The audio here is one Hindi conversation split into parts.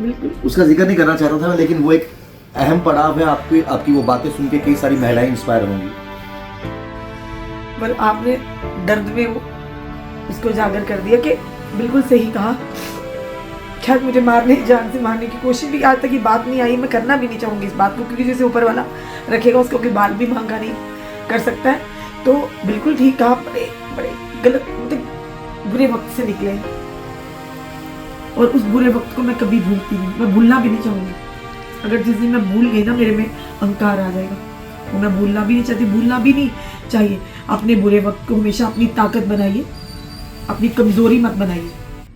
बिल्कुल। उसका जिक्र नहीं करना चाहता था, लेकिन वो एक अहम पड़ाव है। आपकी वो बातें सुन के कई सारी महिलाएं इंस्पायर होंगी। पर आपने दर्द में वो उसको उजागर कर दिया कि बिल्कुल सही कहा। शायद मुझे मारने, जान से मारने की कोशिश भी आज तक ये बात नहीं आई। मैं करना भी नहीं चाहूँगी इस बात को, क्योंकि जैसे ऊपर वाला रखेगा उसको कोई बाल भी महंगा नहीं कर सकता है। तो बिल्कुल ठीक कहा, बड़े बड़े गलत मतलब बुरे वक्त से निकले, और उस बुरे वक्त को मैं कभी भूलती नहीं, मैं भूलना भी नहीं चाहूँगी। अगर जिस दिन मैं भूल गई ना, मेरे में अहंकार आ जाएगा। वो मैं भूलना भी नहीं चाहती, भूलना भी नहीं चाहिए। अपने बुरे वक्त को हमेशा अपनी ताकत बनाइए, अपनी कमजोरी मत बनाइए।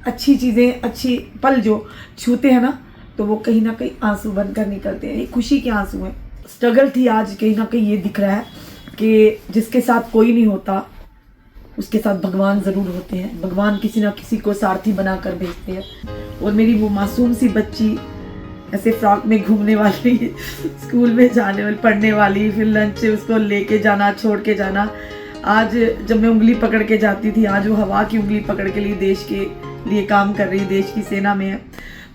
अच्छी चीज़ें, अच्छी पल जो छूते हैं ना, तो वो कहीं ना कहीं आंसू बनकर निकलते हैं। ये खुशी के आंसू हैं। स्ट्रगल थी, आज कहीं ना कहीं ये दिख रहा है कि जिसके साथ कोई नहीं होता उसके साथ भगवान ज़रूर होते हैं। भगवान किसी ना किसी को सारथी बनाकर भेजते हैं। और मेरी वो मासूम सी बच्ची, ऐसे फ्रॉक में घूमने वाली, स्कूल में जाने वाली, पढ़ने वाली, फिर लंच उसको लेके जाना, छोड़ के जाना। आज जब मैं उंगली पकड़ के जाती थी, आज वो हवा की उंगली पकड़ के लिए देश के लिए काम कर रही, देश की सेना में है।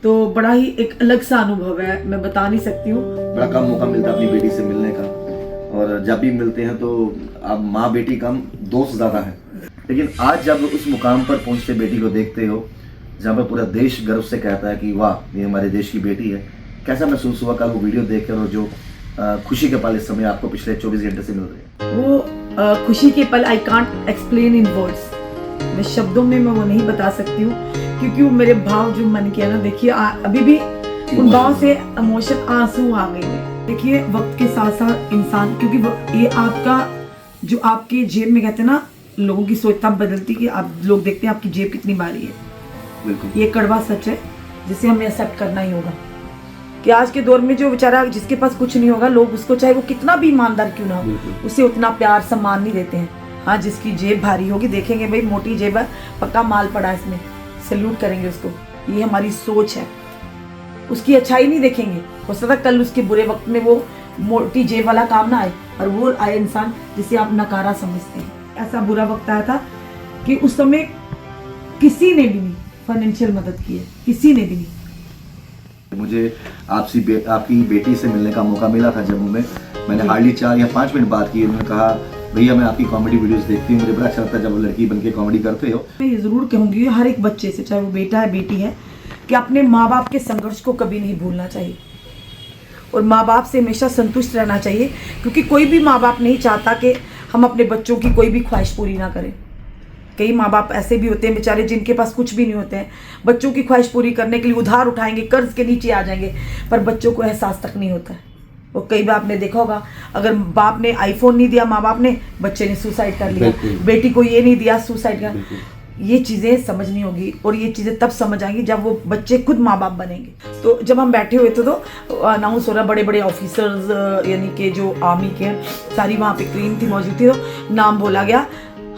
तो बड़ा ही एक अलग सा अनुभव है, मैं बता नहीं सकती हूँ। बड़ा कम मौका मिलता है अपनी बेटी से मिलने का, और जब भी मिलते हैं तो अब माँ बेटी कम, दोस्त ज़्यादा है। लेकिन आज जब उस मुकाम पर पहुँचते बेटी को देखते हो जहाँ पर पूरा देश गर्व से कहता है कि वाह, ये हमारे देश की बेटी है, कैसा महसूस हुआ कल वो वीडियो देखकर, और जो खुशी के पल इस समय आपको पिछले 24 घंटे से मिल रहे हैं? वो खुशी के पल I can't explain in words. मैं शब्दों में मैं वो नहीं बता सकती हूँ, क्योंकि वो मेरे भाव जो मन किया ना, देखिए अभी भी उन भाव से इमोशन, आंसू आ गए हैं। देखिए वक्त के साथ साथ इंसान, क्योंकि ये आपका जो आपके जेब में कहते हैं ना, लोगों की सोच तब बदलती कि आप लोग देखते हैं आपकी जेब कितनी भारी है। बिल्कुल, ये कड़वा सच है जिसे हमें एक्सेप्ट करना ही होगा कि आज के दौर में जो बेचारा जिसके पास कुछ नहीं होगा, लोग उसको चाहे वो कितना भी ईमानदार क्यों ना हो, उसे उतना प्यार सम्मान नहीं देते हैं। हाँ, जिसकी जेब भारी होगी, देखेंगे भाई मोटी जेब है, पक्का माल पड़ा है इसमें, सैल्यूट करेंगे उसको। ये हमारी सोच है, उसकी अच्छाई नहीं देखेंगे। हो सकता है कल उसके बुरे वक्त में वो मोटी जेब वाला काम ना आए, और वो आए इंसान जिसे आप नकारा समझते हैं। ऐसा बुरा वक्त आया था कि उस समय किसी ने भी नहीं फाइनेंशियल मदद की है, किसी ने भी नहीं। मुझे आपकी बेटी से मिलने का मौका मिला था जम्मू में। मैंने हार्डली 4 या 5 मिनट बात की। उन्होंने कहा भैया मैं आपकी कॉमेडी वीडियोस देखती हूँ, मुझे बड़ा अच्छा लगता है जब वो लड़की बन के कॉमेडी करते हो। मैं ये ज़रूर कहूँगी हर एक बच्चे से, चाहे वो बेटा है बेटी है, कि अपने माँ बाप के संघर्ष को कभी नहीं भूलना चाहिए, और माँ बाप से हमेशा संतुष्ट रहना चाहिए। क्योंकि कोई भी माँ बाप नहीं चाहता कि हम अपने बच्चों की कोई भी ख्वाहिश पूरी ना करें। कई माँ बाप ऐसे भी होते हैं बेचारे जिनके पास कुछ भी नहीं होते हैं, बच्चों की ख्वाहिश पूरी करने के लिए उधार उठाएंगे, कर्ज के नीचे आ जाएंगे, पर बच्चों को एहसास तक नहीं होता है। और कई बार आपने देखा होगा, अगर बाप ने आईफोन नहीं दिया माँ बाप ने, बच्चे ने सुसाइड कर लिया, बेटी को ये नहीं दिया, सुसाइड कर। ये चीज़ें समझनी होगी, और ये चीज़ें तब समझ आएंगी जब वो बच्चे खुद माँ बाप बनेंगे। तो जब हम बैठे हुए थे तो अनाउंस हो रहा, बड़े बड़े ऑफिसर्स यानी कि जो आर्मी के, सारी वहाँ पे टीम थी मौजूद थी, तो नाम बोला गया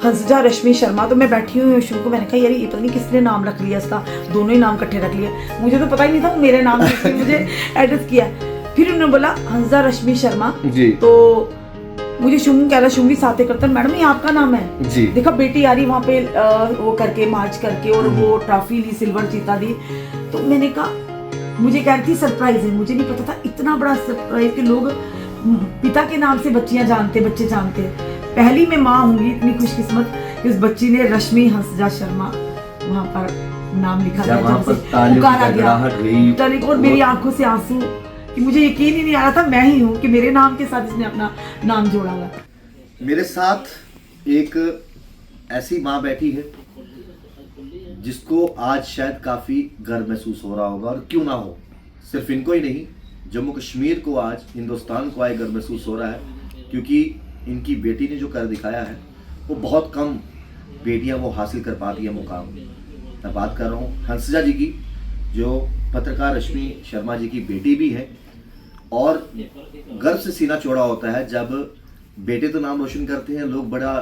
हंसजा रश्मि शर्मा। तो मैं बैठी हुई शुरू को, मैंने कहा यार ये पता नहीं किसने नाम रख लिया इसका, दोनों ही नाम इकट्ठे रख लिए, मुझे तो पता ही नहीं था मेरे नाम मुझे एड्रेस किया। फिर उन्होंने बोला हंसजा रश्मि शर्मा जी। तो मुझे शुंगी कह रहा, शुंगी साथे करता, मैडम ये आपका नाम है जी। देखा बेटी आ रही वहाँ पे वो करके मार्च करके, और वो ट्रॉफी ली, सिल्वर चीता दी। तो मैंने कहा, मुझे कह रही थी सरप्राइज है, मुझे नहीं पता था इतना बड़ा सरप्राइज कि लोग पिता के नाम से बच्चे जानते हैं। पहली मैं माँ होंगी इतनी खुशकिस्मत कि उस बच्ची ने रश्मि हंसजा शर्मा वहाँ पर नाम लिखा गया, जब से पुकारा गया, और मेरी आंखों से आंसू कि मुझे यकीन ही नहीं आ रहा था मैं ही हूँ कि मेरे नाम के साथ इसने अपना नाम जोड़ा हुआ। मेरे साथ एक ऐसी माँ बैठी है जिसको आज शायद काफ़ी गर्व महसूस हो रहा होगा, और क्यों ना हो, सिर्फ इनको ही नहीं, जम्मू कश्मीर को, आज हिंदुस्तान को आज गर्व महसूस हो रहा है, क्योंकि इनकी बेटी ने जो कर दिखाया है वो बहुत कम बेटियां वो हासिल कर पाती है मुकाम। मैं बात कर रहा हूँ हंसजा जी की, जो पत्रकार रश्मि शर्मा जी की बेटी भी है, और गर्व से सीना चौड़ा होता है जब बेटे तो नाम रोशन करते हैं, लोग बड़ा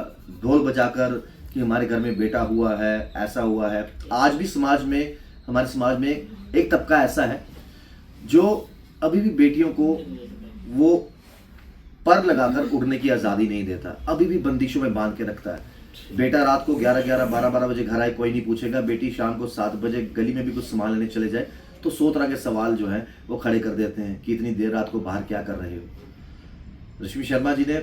ढोल बजाकर कि हमारे घर में बेटा हुआ है, ऐसा हुआ है। आज भी समाज में, हमारे समाज में एक तबका ऐसा है जो अभी भी बेटियों को वो पर लगाकर उड़ने की आज़ादी नहीं देता, अभी भी बंदिशों में बांध के रखता है। बेटा रात को 11-11, 12-12 बजे घर आए, कोई नहीं पूछेगा। बेटी शाम को 7 बजे गली में भी कुछ सामान लेने चले जाए तो 100 तरह के सवाल जो हैं वो खड़े कर देते हैं कि इतनी देर रात को बाहर क्या कर रहे हो। रश्मि शर्मा जी ने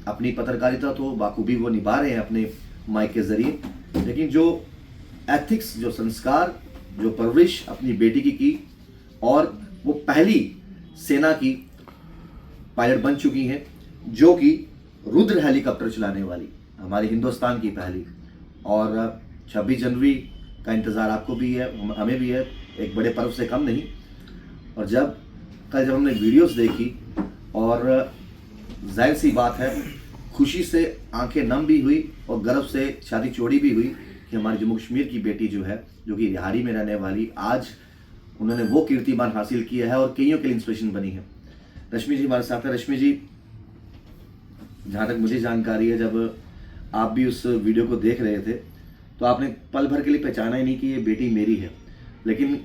अपनी पत्रकारिता तो बाखूबी वो निभा रहे हैं अपने माइक के जरिए, लेकिन जो एथिक्स, जो संस्कार, जो परवरिश अपनी बेटी की और वो पहली सेना की पायलट बन चुकी हैं, जो कि रुद्र हेलीकॉप्टर चलाने वाली, हमारे हिंदुस्तान की पहली। और 26 जनवरी का इंतज़ार आपको भी है, हमें भी है, एक बड़े पर्व से कम नहीं। और जब हमने वीडियोस देखी और जाहिर सी बात है खुशी से आंखें नम भी हुई और गर्व से छाती चौड़ी भी हुई कि हमारी जम्मू कश्मीर की बेटी जो है, जो कि रिहाड़ी में रहने वाली, आज उन्होंने वो कीर्तिमान हासिल किया है और कईयों के लिए इंस्पिरेशन बनी है। रश्मि जी हमारे साथ है। रश्मि जी, जहाँ तक मुझे जानकारी है, जब आप भी उस वीडियो को देख रहे थे तो आपने पल भर के लिए पहचाना ही नहीं कि ये बेटी मेरी है, लेकिन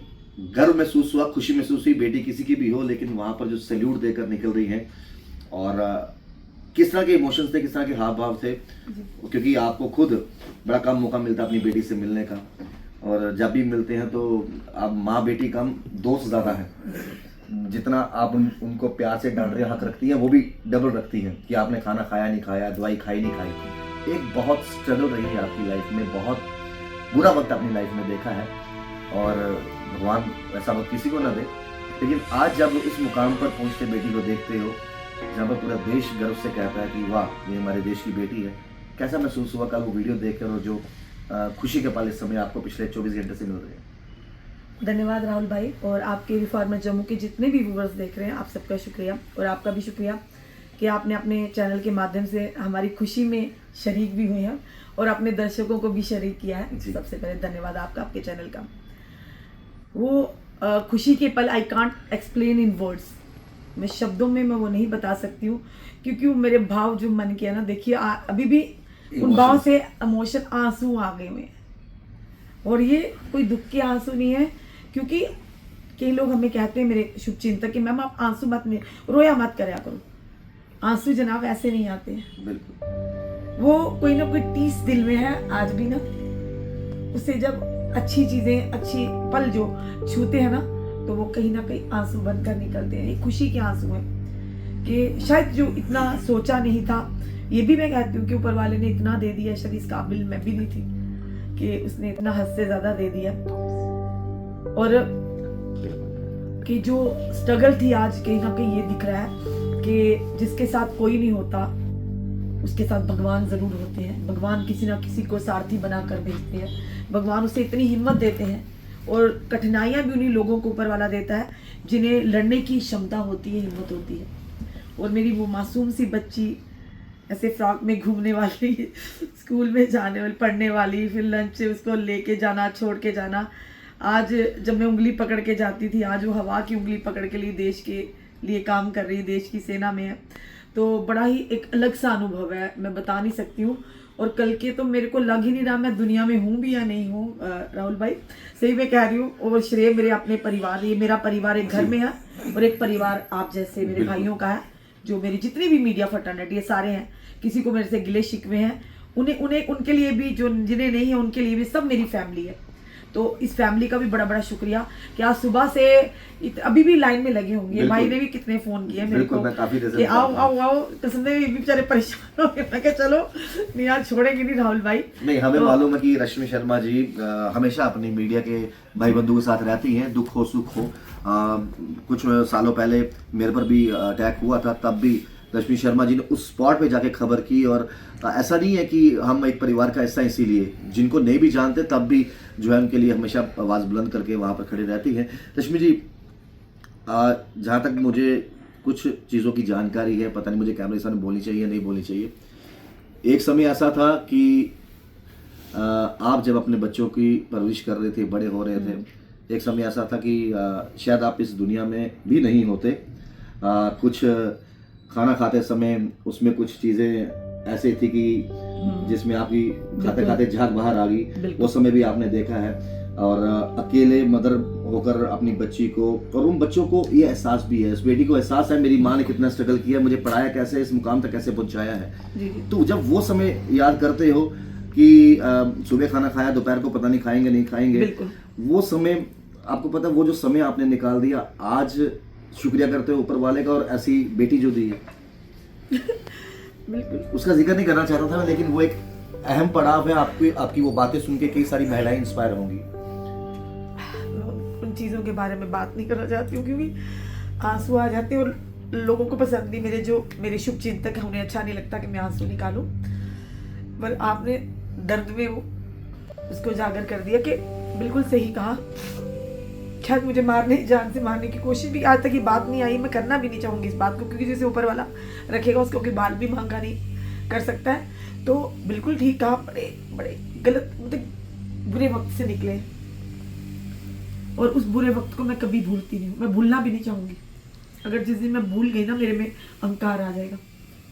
गर्व महसूस हुआ, खुशी महसूस हुई, बेटी किसी की भी हो, लेकिन वहाँ पर जो सैल्यूट देकर निकल रही है। और किस तरह के इमोशंस थे, किस तरह के हाव भाव थे, क्योंकि आपको खुद बड़ा कम मौका मिलता है अपनी बेटी से मिलने का, और जब भी मिलते हैं तो आप माँ बेटी कम, दोस्त ज़्यादा है। जितना आप उनको प्यार से डांट रहे हक रखती हैं, वो भी डबल रखती हैं कि आपने खाना खाया नहीं खाया, दवाई खाई नहीं खाई। एक बहुत स्ट्रगल रही है आपकी लाइफ में, बहुत बुरा वक्त अपनी लाइफ में देखा है, और भगवान ऐसा वक्त किसी को ना दे। लेकिन आज जब इस मुकाम पर पहुंचते बेटी को देखते हो, जहाँ पर पूरा देश गर्व से कहता है कि वाह ये हमारे देश की बेटी है, कैसा महसूस हुआ कल वो वीडियो देखकर, और जो खुशी के पल इस समय आपको पिछले 24 घंटे से मिल रहे हैं? धन्यवाद राहुल भाई, और आपके रिफॉर्मर जम्मू के जितने भी व्यूवर्स देख रहे हैं, आप सबका शुक्रिया, और आपका भी शुक्रिया कि आपने अपने चैनल के माध्यम से हमारी खुशी में शरीक भी हुए हैं और अपने दर्शकों को भी शरीक किया है। सबसे पहले धन्यवाद आपका, आपके चैनल का। वो खुशी के पल I can't explain in words, मैं शब्दों में मैं वो नहीं बता सकती हूँ, क्योंकि वो मेरे भाव जो मन किया ना, देखिए अभी भी उन भाव से इमोशन, आंसू आ गए हुए हैं। और ये कोई दुख के आंसू नहीं है, क्योंकि कई लोग हमें कहते हैं, मेरे शुभचिंतक, कि मैम आप आंसू मत, रोया मत करया करो। आंसू जनाब ऐसे नहीं आते हैं, बिल्कुल। वो कोई ना कोई टीस दिल में है आज भी ना, उसे जब अच्छी चीजें, अच्छी पल जो छूते हैं ना, तो वो कहीं ना कहीं आंसू बनकर निकलते हैं। ये खुशी के आंसू हैं कि शायद जो इतना सोचा नहीं था, ये भी मैं कहती हूँ कि ऊपर वाले ने इतना दे दिया, शायद इस काबिल मैं भी नहीं थी कि उसने इतना हद से ज्यादा दे दिया। और कि जो स्ट्रगल थी आज कहीं ना कहीं ये दिख रहा है कि जिसके साथ कोई नहीं होता उसके साथ भगवान जरूर होते हैं। भगवान किसी ना किसी को सारथी बनाकर भेजते हैं, भगवान उसे इतनी हिम्मत देते हैं, और कठिनाइयां भी उन्हीं लोगों को ऊपर वाला देता है जिन्हें लड़ने की क्षमता होती है, हिम्मत होती है। और मेरी वो मासूम सी बच्ची, ऐसे फ्रॉक में घूमने वाली, स्कूल में जाने वाली, पढ़ने वाली, फिर लंच उसको लेके जाना, छोड़ के जाना, आज जब मैं उंगली पकड़ के जाती थी, आज वो हवा की उंगली पकड़ के लिए देश के लिए काम कर रही है, देश की सेना में है। तो बड़ा ही एक अलग सा अनुभव है, मैं बता नहीं सकती हूँ। और कल के तो मेरे को लग ही नहीं रहा मैं दुनिया में हूँ भी या नहीं हूँ राहुल भाई, सही मैं कह रही हूँ। और श्रेय मेरे अपने परिवार, ये मेरा परिवार एक घर में है, और एक परिवार आप जैसे मेरे भाइयों का है, जो मेरी जितनी भी मीडिया फटर्निटी है सारे हैं। किसी को मेरे से गिले शिकवे हैं, उन्हें उनके लिए भी, जो जिन्हें नहीं है उनके लिए भी, सब मेरी फैमिली है। तो इस फैमिली का भी बड़ा बड़ा शुक्रिया कि आज सुबह से अभी भी लाइन में लगे होंगे। भाई ने भी कितने फोन किए मेरे को कि आओ आओ आओ, कसम से भी बेचारे परेशान हो गए। मैं क्या चलो नहीं यार, छोड़ेंगे नहीं राहुल भाई। नहीं, हमें मालूम है कि रश्मि शर्मा जी हमेशा अपनी मीडिया के भाई बंधु के साथ रहती हैं, दुख हो सुख हो। कुछ सालों पहले मेरे पर भी अटैक हुआ था, तब भी रश्मि शर्मा जी ने उस स्पॉट पे जाके खबर की। और ऐसा नहीं है कि हम एक परिवार का हिस्सा, इसीलिए जिनको नहीं भी जानते तब भी जो है उनके लिए हमेशा आवाज़ बुलंद करके वहाँ पर खड़ी रहती हैं। रश्मि जी, जहाँ तक मुझे कुछ चीज़ों की जानकारी है, पता नहीं मुझे कैमरे के सामने बोलनी चाहिए नहीं बोलनी चाहिए, एक समय ऐसा था कि आप जब अपने बच्चों की परवरिश कर रहे थे, बड़े हो रहे थे, एक समय ऐसा था कि शायद आप इस दुनिया में भी नहीं होते। कुछ खाना खाते समय उसमें कुछ चीज़ें ऐसी थी कि जिसमें आपकी खाते खाते झाग बाहर आ गई, वो समय भी आपने देखा है। और अकेले मदर होकर अपनी बच्ची को, और उन बच्चों को ये एहसास भी है, इस बेटी को एहसास है मेरी माँ ने कितना स्ट्रगल किया, मुझे पढ़ाया कैसे, इस मुकाम तक कैसे पहुँचाया है। तो जब वो समय याद करते हो कि सुबह खाना खाया, दोपहर को पता नहीं खाएंगे नहीं खाएंगे, वो समय आपको पता है वो जो समय आपने निकाल दिया, आज शुक्रिया करते हो ऊपर वाले का, और ऐसी बेटी जो दी है। बिल्कुल। उसका जिक्र नहीं करना चाहता था मैं, लेकिन वो एक अहम पड़ाव है। आपकी वो बातें सुन के कई सारी महिलाएं इंस्पायर होंगी। उन चीज़ों के बारे में बात नहीं करना चाहती हूँ, क्योंकि आंसू आ जाते हैं और लोगों को पसंद नहीं, मेरे शुभ चिंतक हैं उन्हें अच्छा नहीं लगता कि मैं आंसू निकालूं। पर आपने दर्द में वो उसको उजागर कर दिया कि बिल्कुल सही कहा। शायद मुझे जान से मारने की कोशिश भी आज तक ये बात नहीं आई। मैं करना भी नहीं चाहूँगी इस बात को, क्योंकि जैसे ऊपर वाला रखेगा उसको कोई बाल भी मांगा नहीं कर सकता है। तो बिल्कुल ठीक कहा, बड़े बड़े गलत मतलब बुरे वक्त से निकले, और उस बुरे वक्त को मैं कभी भूलती नहीं हूँ, मैं भूलना भी नहीं चाहूँगी। अगर जिस दिन मैं भूल गई ना, मेरे में अहंकार आ जाएगा,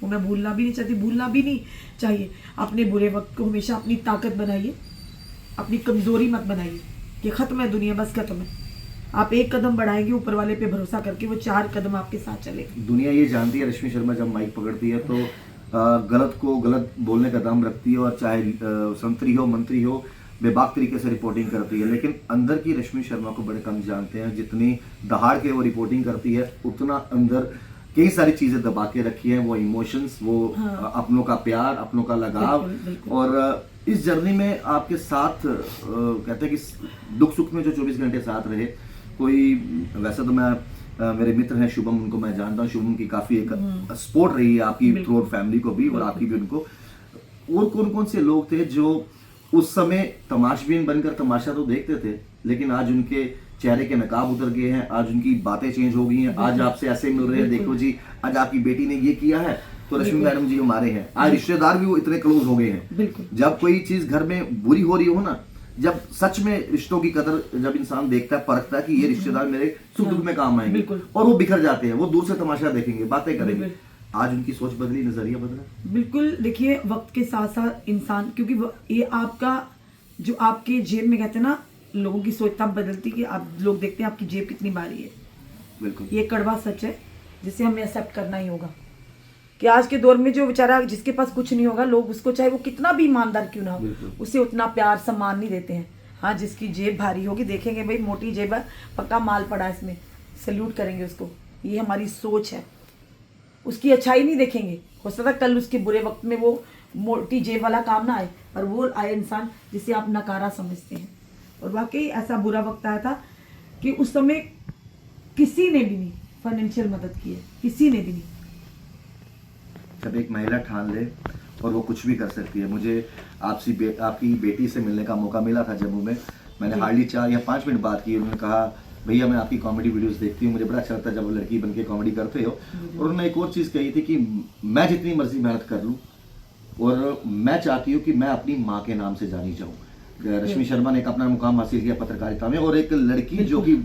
वो मैं भूलना भी नहीं चाहती, भूलना भी नहीं चाहिए। अपने बुरे वक्त को हमेशा अपनी ताकत बनाइए, अपनी कमज़ोरी मत बनाइए कि ख़त्म है दुनिया, बस ख़त्म है। आप एक कदम बढ़ाएंगे ऊपर वाले पे भरोसा करके, वो 4 कदम आपके साथ चलेगी। दुनिया ये जानती है रश्मि शर्मा जब माइक पकड़ती है तो गलत को गलत बोलने का दम रखती है, और चाहे संतरी हो मंत्री हो, बेबाक तरीके से रिपोर्टिंग करती है। लेकिन अंदर की रश्मि शर्मा को बड़े कम जानते हैं। जितनी दहाड़ के वो रिपोर्टिंग करती है, उतना अंदर कई सारी चीजें दबा के रखी हैं। वो इमोशंस, वो अपनों का प्यार, अपनों का लगाव। और इस जर्नी में आपके साथ कहते हैं कि दुख सुख में जो 24 घंटे साथ रहे कोई, वैसे तो मैं मेरे मित्र हैं शुभम, उनको मैं जानता हूँ। शुभम की काफी एक सपोर्ट रही है आपकी थ्रू फैमिली को भी, और आपकी भी उनको। और कौन कौन से लोग थे जो उस समय तमाशबीन बनकर तमाशा तो देखते थे, लेकिन आज उनके चेहरे के नकाब उतर गए हैं, आज उनकी बातें चेंज हो गई हैं, आज आपसे ऐसे मिल रहे हैं, देखो जी आज आपकी बेटी ने ये किया है तो रश्मि मैडम जी हमारे हैं। आज रिश्तेदार भी वो इतने क्लोज हो गए हैं। जब कोई चीज घर में बुरी हो रही हो ना, जब सच में रिश्तों की कदर जब इंसान देखता है, परखता है कि ये रिश्तेदार मेरे सुख दुख में काम आएंगे, और वो बिखर जाते हैं, वो दूर से तमाशा देखेंगे, बातें करेंगे। आज उनकी सोच बदली, नजरिया बदला। बिल्कुल। देखिए वक्त के साथ साथ इंसान, क्योंकि ये आपका जो आपके जेब में कहते हैं ना, लोगों की सोच तब बदलती कि आप लोग देखते हैं आपकी जेब कितनी भारी है। बिल्कुल, ये कड़वा सच है जिसे हमें एक्सेप्ट करना ही होगा कि आज के दौर में जो बेचारा जिसके पास कुछ नहीं होगा, लोग उसको चाहे वो कितना भी ईमानदार क्यों ना हो, उसे उतना प्यार सम्मान नहीं देते हैं। हाँ, जिसकी जेब भारी होगी, देखेंगे भाई मोटी जेब है, पक्का माल पड़ा है इसमें, सैल्यूट करेंगे उसको। ये हमारी सोच है, उसकी अच्छाई नहीं देखेंगे। हो सकता है कल उसके बुरे वक्त में वो मोटी जेब वाला काम ना आए, पर वो आए इंसान जिसे आप नकारा समझते हैं। और वाकई ऐसा बुरा वक्त आया था कि उस समय किसी ने भी नहीं फाइनेंशियल मदद की है, किसी ने भी नहीं। जब एक महिला ठान ले और वो कुछ भी कर सकती है। मुझे आपकी बेटी से मिलने का मौका मिला था जम्मू में। मैंने हार्डली 4 या 5 मिनट बात की। उन्होंने कहा भैया मैं आपकी कॉमेडी वीडियोस देखती हूँ, मुझे बड़ा अच्छा लगता है जब वो लड़की बन के कॉमेडी करते हो। और उन्होंने एक और चीज़ कही थी कि मैं जितनी मर्जी मेहनत कर लूँ, और मैं चाहती हूँ कि मैं अपनी माँ के नाम से जानी जाऊँ। रश्मि शर्मा ने एक अपना मुकाम हासिल किया पत्रकारिता में, और एक लड़की जो कि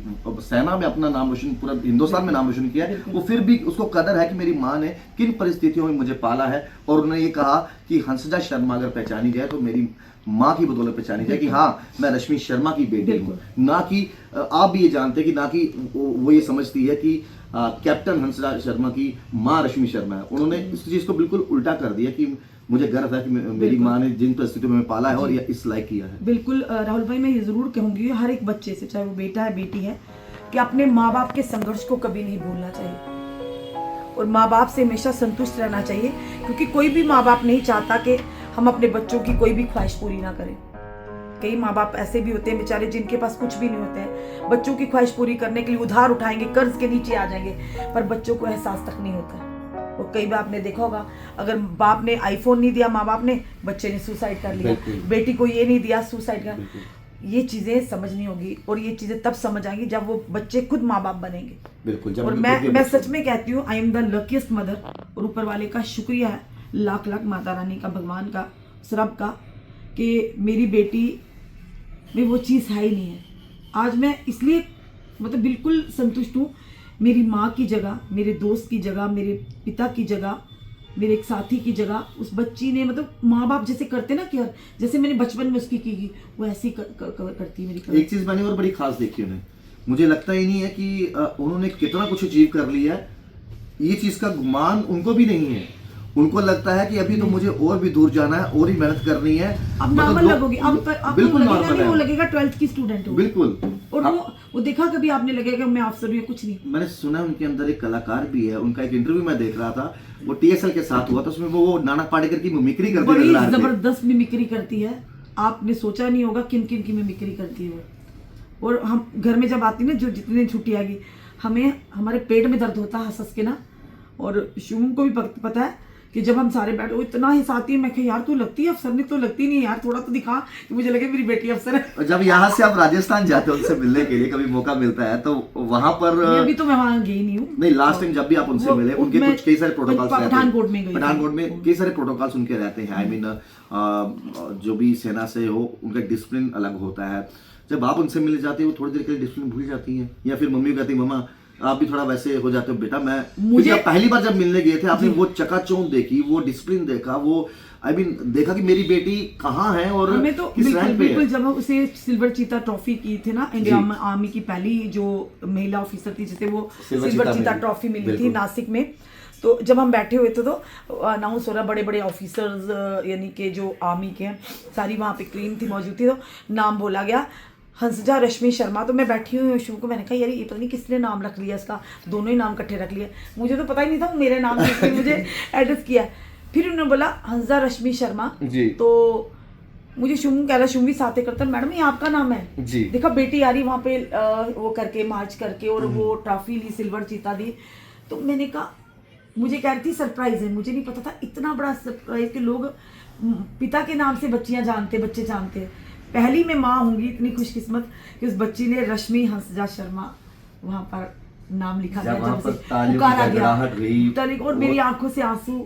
सेना में अपना नाम रोशन, पूरा हिंदुस्तान में नाम रोशन किया, वो फिर भी उसको कदर है कि मेरी माँ ने किन परिस्थितियों में मुझे पाला है। और उन्होंने ये कहा कि हंसजा शर्मा अगर पहचानी जाए तो मेरी माँ की बदौलत पहचानी जाए कि हाँ मैं रश्मि शर्मा की बेटी हूँ। ना कि आप भी ये जानते हैं कि ना कि वो ये समझती है कि कैप्टन हंसराज शर्मा की माँ रश्मि शर्मा है। उन्होंने इस चीज़ को बिल्कुल उल्टा कर दिया कि मुझे गर्व है कि मेरी माँ ने जिन परिस्थितियों में पाला है और ये इस लायक किया है। बिल्कुल राहुल भाई, मैं ये ज़रूर कहूँगी हर एक बच्चे से, चाहे वो बेटा है बेटी है, कि अपने माँ बाप के संघर्ष को कभी नहीं भूलना चाहिए, और माँ बाप से हमेशा संतुष्ट रहना चाहिए। क्योंकि कोई भी माँ बाप नहीं चाहता कि हम अपने बच्चों की कोई भी ख्वाहिश पूरी ना करें। कई माँ बाप ऐसे भी होते हैं बेचारे जिनके पास कुछ भी नहीं होते हैं, बच्चों की ख्वाहिश पूरी करने के लिए उधार उठाएंगे, कर्ज के नीचे आ जाएंगे, पर बच्चों को एहसास तक नहीं होता है। और कई बार आपने देखा होगा, अगर बाप ने आईफोन नहीं दिया माँ बाप ने, बच्चे ने सुसाइड कर लिया, बेटी को ये नहीं दिया सुसाइड कर। ये चीजें समझनी होगी, और ये चीजें तब समझ आएंगी जब वो बच्चे खुद माँ बाप बनेंगे। बिल्कुल। और मैं सच में कहती हूँ, I am the luckiest mother. और ऊपर वाले का शुक्रिया है, लाख लाख माता रानी का, भगवान का, रब का, कि मेरी बेटी में वो चीज़ है ही नहीं है। आज मैं इसलिए मतलब बिल्कुल संतुष्ट हूँ। मेरी माँ की जगह, मेरे दोस्त की जगह, मेरे पिता की जगह, मेरे एक साथी की जगह उस बच्ची ने, मतलब माँ बाप जैसे करते ना केयर, जैसे मैंने बचपन में उसकी की वो ऐसी करती है मेरी। एक चीज़ मैंने और बड़ी खास देखी उन्हें, मुझे लगता ही नहीं है कि उन्होंने कितना कुछ अचीव कर लिया है, ये चीज़ का गुमान उनको भी नहीं है। उनको लगता है कि अभी तो मुझे और भी दूर जाना है और ही मेहनत करनी है। अब नॉर्मल लगोगी, अब बिल्कुल नॉर्मल है, वो लगेगा 12th की स्टूडेंट हो। बिल्कुल। और वो देखा कभी आपने लगेगा मैं अफसर हूँ, कुछ नहीं। मैंने सुना उनके अंदर एक कलाकार भी है, उनका एक इंटरव्यू मैं देख रहा था, वो टीएसएल के साथ हुआ था, उसमें वो नाना पाटेकर की मिमिक्री करती बड़ी नजर आ रही थी। जबरदस्त मिमिक्री करती है, आपने सोचा नहीं होगा किन किन की मिमिक्री करती है वो। और हम घर में जब आती ना, जो जितने दिन छुट्टी आएगी, हमें हमारे पेट में दर्द होता है हंस हंस के ना। और शुभम को भी पता है कि जब हम सारे बैठे, वो इतना हंसाती है, मैं कहा यार तू लगती है अफसर, नहीं तो लगती नहीं यार, थोड़ा तो दिखा कि मुझे लगे मेरी बेटी अफसर है। और जब यहाँ से आप राजस्थान जाते हो उनसे मिलने के लिए, कभी मौका मिलता है तो वहां पर अभी तो मैं वहां गई नहीं हूँ। नहीं, लास्ट टाइम जब भी आप उनसे मिले, उनके कुछ कई सारे प्रोटोकॉल्स रहते हैं। पठानकोट में गई, पठानकोट में कई सारे प्रोटोकॉल्स उनके रहते हैं। आई मीन जो भी सेना से हो, उनका डिसिप्लिन अलग होता है। जब आप उनसे मिलने जाते हो, थोड़ी देर के लिए डिसिप्लिन भूल जाती हैं, या फिर मम्मी कहती मम्मा आप भी थोड़ा वैसे हो जाते हो बेटा। मुझे पहली बार जब मिलने गए थे, आपने वो चकाचौंध देखी, वो डिसिप्लिन देखा, वो आई मीन देखा कि मेरी बेटी कहाँ है और हमें तो किस रैंक पे है। बिल्कुल जब उसे सिल्वर चीता ट्रॉफी की थी ना, इंडिया आर्मी की पहली जो महिला ऑफिसर थी जिसे वो सिल्वर चीता ट्रॉफी मिली थी नासिक में, तो जब हम बैठे हुए थे तो अनाउंस हो रहा, बड़े बड़े ऑफिसर्स यानी कि जो आर्मी के हैं सारी वहाँ पे टीम थी मौजूद थी, तो नाम बोला गया हंसजा रश्मि शर्मा। तो मैं बैठी हुई शुभ को, मैंने कहा यार ये पता नहीं किसने नाम रख लिया इसका, दोनों ही नाम इकट्ठे रख लिया, मुझे तो पता ही नहीं था मेरे नाम से मुझे एड्रेस किया। फिर उन्होंने बोला हंसजा रश्मि शर्मा जी। तो मुझे शुभ कह रहा, शुभ भी साथे करता, मैडम ये आपका नाम है जी। देखा बेटी आ रही वहाँ पे वो करके मार्च करके और वो ट्रॉफी ली, सिल्वर चीता दी। तो मैंने कहा, मुझे कह रही थी सरप्राइज है, मुझे नहीं पता था इतना बड़ा सरप्राइज कि लोग पिता के नाम से बच्चियां जानते, बच्चे जानते हैं। पहली मैं माँ होंगी इतनी खुशकिस्मत कि उस बच्ची ने रश्मि हंसजा शर्मा वहां पर नाम लिखा गया, जब से पुकारा गया, और मेरी आंखों से आंसू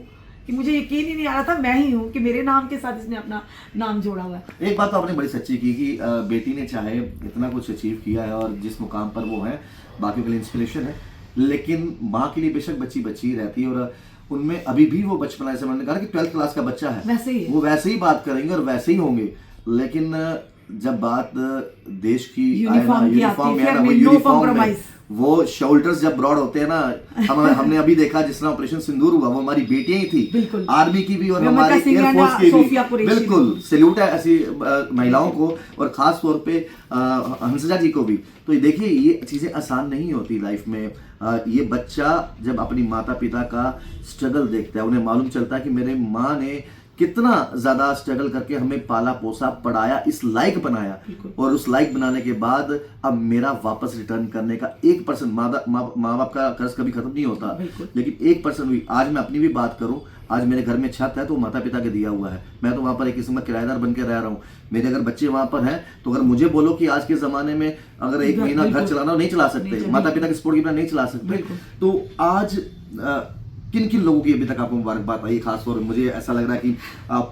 कि मुझे यकीन ही नहीं आ रहा था मैं ही हूँ कि मेरे नाम के साथ इसने अपना नाम जोड़ा हुआ है। एक बात तो आपने बड़ी सच्ची की कि बेटी ने चाहे इतना कुछ अचीव किया है और जिस मुकाम पर वो है बाकी के लिए इंस्पिरेशन है, लेकिन माँ के लिए बेशक बच्ची बच्ची रहती है और उनमें अभी भी वो बचपना, जैसे मैंने कहा कि 12th क्लास का बच्चा है, वैसे ही वो वैसे ही बात करेंगे और वैसे ही होंगे। लेकिन जब बात देश की यूनिफॉर्म में, वो शोल्डर्स जब ब्रॉड होते हैं ना, हमने अभी देखा जिस तरह ऑपरेशन सिंदूर हुआ, वो हमारी बेटियां ही थी, आर्मी की भी और हमारी एयरफोर्स की भी। बिल्कुल सैल्यूट है ऐसी महिलाओं को, और खास तौर पे हंसजा जी को भी। तो देखिए ये चीजें आसान नहीं होती लाइफ में। ये बच्चा जब अपनी माता पिता का स्ट्रगल देखता है, उन्हें मालूम चलता है कि मेरे माँ ने कितना ज्यादा स्ट्रगल करके हमें पाला पोसा पढ़ाया, इस लायक बनाया, और उस लायक बनाने के बाद अब मेरा वापस रिटर्न करने का 1% माँ बाप का कर्ज कभी खत्म नहीं होता, लेकिन 1% हुई। आज मैं अपनी भी बात करूं, आज मेरे घर में छत है तो माता पिता के दिया हुआ है, मैं तो वहां पर एक किस्म का किराएदार बन के रह रहा हूँ। मेरे अगर बच्चे वहां पर हैं तो अगर मुझे बोलो कि आज के जमाने में अगर एक महीना घर चलाना नहीं चला सकते, माता पिता के सपोर्ट के बिना नहीं चला सकते, तो आज किन किन लोगों की अभी तक आपको मुबारकबाद आई? खास तौर पर मुझे ऐसा लग रहा है कि